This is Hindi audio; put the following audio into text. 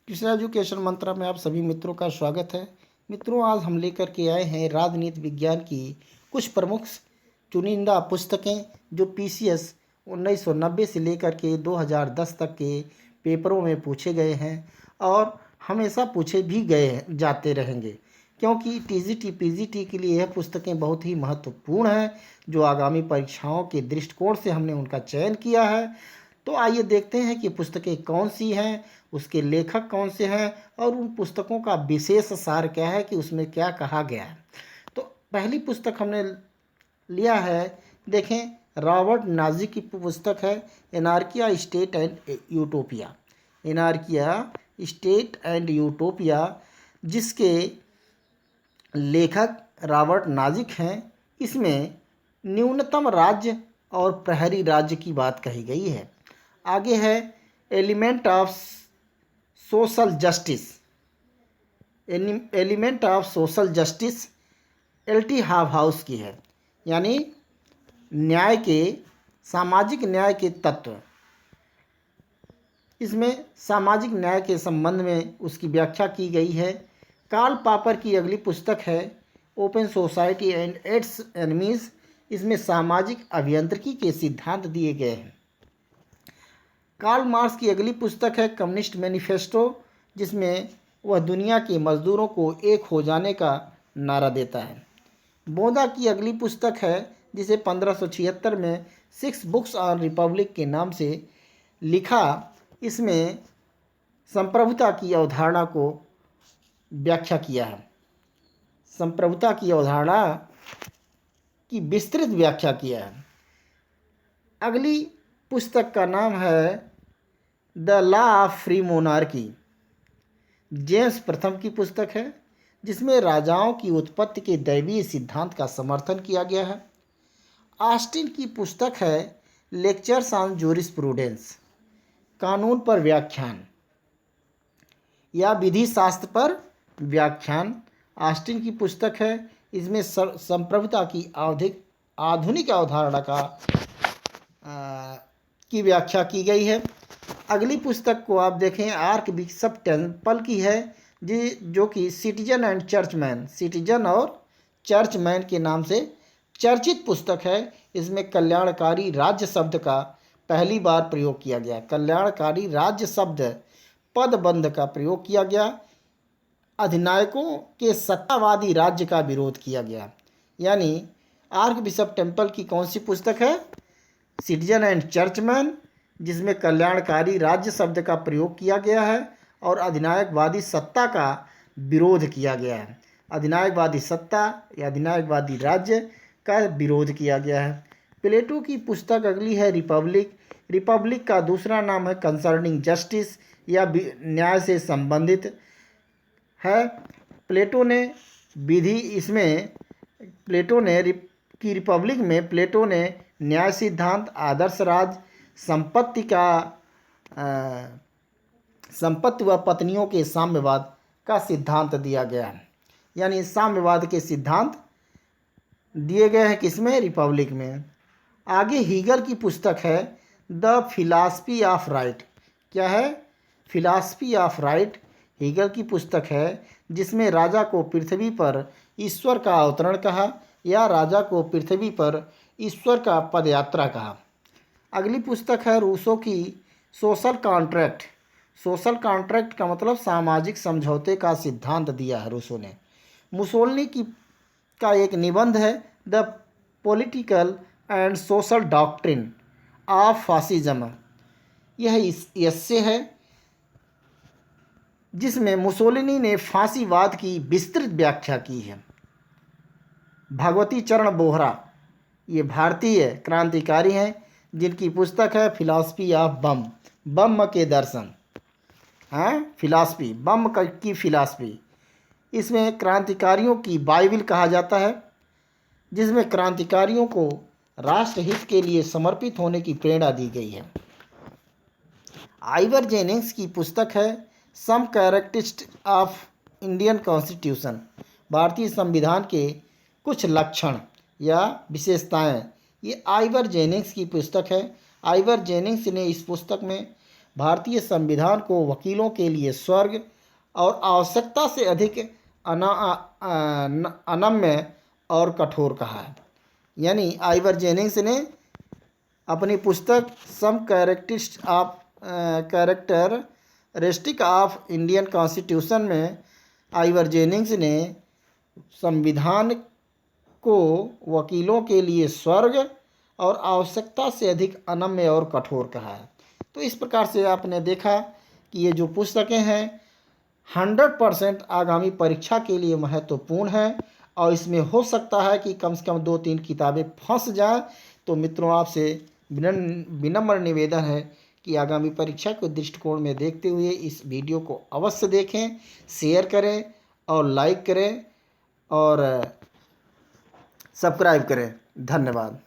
कृष्णा एजुकेशन मंत्रा में आप सभी मित्रों का स्वागत है। मित्रों, आज हम लेकर के आए हैं राजनीति विज्ञान की कुछ प्रमुख चुनिंदा पुस्तकें जो पीसीएस 1990 से लेकर के 2010 तक के पेपरों में पूछे गए हैं और हमेशा पूछे भी गए जाते रहेंगे, क्योंकि टीजीटी पीजीटी के लिए यह पुस्तकें बहुत ही महत्वपूर्ण हैं जो आगामी परीक्षाओं के दृष्टिकोण से हमने उनका चयन किया है। तो आइए देखते हैं कि पुस्तकें कौन सी हैं, उसके लेखक कौन से हैं और उन पुस्तकों का विशेष सार क्या है कि उसमें क्या कहा गया है। तो पहली पुस्तक हमने लिया है, देखें, रॉबर्ट नाजी की पुस्तक है anarchy state and utopia. Anarchy state and utopia, जिसके लेखक रॉबर्ट नाजिक हैं। इसमें न्यूनतम राज्य और प्रहरी राज्य की बात कही गई है। आगे है element of social justice. Element of social justice LT. House की है, यानी न्याय के सामाजिक न्याय के तत्व। इसमें सामाजिक न्याय के संबंध में उसकी व्याख्या की गई है। कार्ल पॉपर की अगली पुस्तक है open society and it's enemies. इसमें सामाजिक अभियांत्रिकी के सिद्धांत दिए गए हैं। कार्ल मार्क्स की अगली पुस्तक है कम्युनिस्ट मैनिफेस्टो, जिसमें वह दुनिया के मजदूरों को एक हो जाने का नारा देता है। बोदा की अगली पुस्तक है जिसे 1576 में 6 बुक्स ऑन रिपब्लिक के नाम से लिखा। इसमें संप्रभुता की अवधारणा को व्याख्या किया है। संप्रभुता की अवधारणा की विस्तृत व्याख्या किया है। अगली पुस्तक का नाम है the law of free monarchy. James प्रथम की पुस्तक है जिसमें राजाओं की उत्पत्ति के दैवीय सिद्धांत का समर्थन किया गया है। ऑस्टिन की पुस्तक है लेक्चर्स ऑन जूरिस्प्रूडेंस, कानून पर व्याख्यान या विधि शास्त्र पर व्याख्यान। ऑस्टिन की पुस्तक है, इसमें संप्रभुता की आधुनिक अवधारणा की व्याख्या की गई है। अगली पुस्तक को आप देखें, आर्क बिशप टेम्पल की है जो कि सिटीजन एंड चर्चमैन, सिटीजन और चर्चमैन के नाम से चर्चित पुस्तक है। इसमें कल्याणकारी राज्य शब्द का पहली बार प्रयोग किया गया। कल्याणकारी राज्य शब्द पदबंध का प्रयोग किया गया। अधिनायकों के सत्तावादी राज्य का विरोध किया गया। यानी आर्क बिशप टेम्पल की कौन सी पुस्तक है? सिटीजन एंड चर्चमैन, जिसमें कल्याणकारी राज्य शब्द का प्रयोग किया गया है और अधिनायकवादी सत्ता का विरोध किया गया है। अधिनायकवादी सत्ता या अधिनायकवादी राज्य का विरोध किया गया है। प्लेटो की पुस्तक अगली है रिपब्लिक। रिपब्लिक का दूसरा नाम है कंसर्निंग जस्टिस या न्याय से संबंधित है। प्लेटो ने विधि इसमें प्लेटो ने रिपब्लिक में प्लेटो ने न्याय सिद्धांत, आदर्श राज, संपत्ति व पत्नियों के साम्यवाद का सिद्धांत दिया गया है। यानी साम्यवाद के सिद्धांत दिए गए हैं किसमें? रिपब्लिक में। आगे हीगल की पुस्तक है द फिलॉसफी ऑफ राइट। क्या है? फिलॉसफी ऑफ राइट हीगल की पुस्तक है जिसमें राजा को पृथ्वी पर ईश्वर का अवतरण कहा या राजा को पृथ्वी पर ईश्वर का पदयात्रा कहा। अगली पुस्तक है रूसो की सोशल कॉन्ट्रैक्ट। सोशल कॉन्ट्रैक्ट का मतलब सामाजिक समझौते का सिद्धांत दिया है रूसो ने। मुसोलिनी का एक निबंध है the political and social doctrine of fascism. यह एस्से है जिसमें मुसोलिनी ने फांसीवाद की विस्तृत व्याख्या की है। भगवती चरण बोहरा, ये भारतीय क्रांतिकारी हैं जिनकी पुस्तक है फिलॉसफी ऑफ बम, बम के दर्शन। हाँ, फिलॉसफी, बम की फिलॉसफी। इसमें क्रांतिकारियों की बाइबिल कहा जाता है, जिसमें क्रांतिकारियों को राष्ट्रहित के लिए समर्पित होने की प्रेरणा दी गई है। आइवर जेनिंग्स की पुस्तक है some characteristics of Indian constitution, भारतीय संविधान के कुछ लक्षण या विशेषताएं। ये आइवर जेनिंग्स की पुस्तक है। आइवर जेनिंग्स ने इस पुस्तक में भारतीय संविधान को वकीलों के लिए स्वर्ग और आवश्यकता से अधिक अनम्य और कठोर कहा है। यानी आइवर जेनिंग्स ने अपनी पुस्तक सम कैरेक्टरिस्टिक ऑफ इंडियन कॉन्स्टिट्यूशन में आइवर जेनिंग्स ने संविधान को वकीलों के लिए स्वर्ग और आवश्यकता से अधिक अनम्य और कठोर कहा है। तो इस प्रकार से आपने देखा कि ये जो पुस्तकें हैं 100% आगामी परीक्षा के लिए महत्वपूर्ण है और इसमें हो सकता है कि कम से कम 2-3 किताबें फंस जाएं। तो मित्रों, आपसे विनम्र निवेदन है कि आगामी परीक्षा के दृष्टिकोण में देखते हुए इस वीडियो को अवश्य देखें, शेयर करें और लाइक करें और सब्सक्राइब करें। धन्यवाद।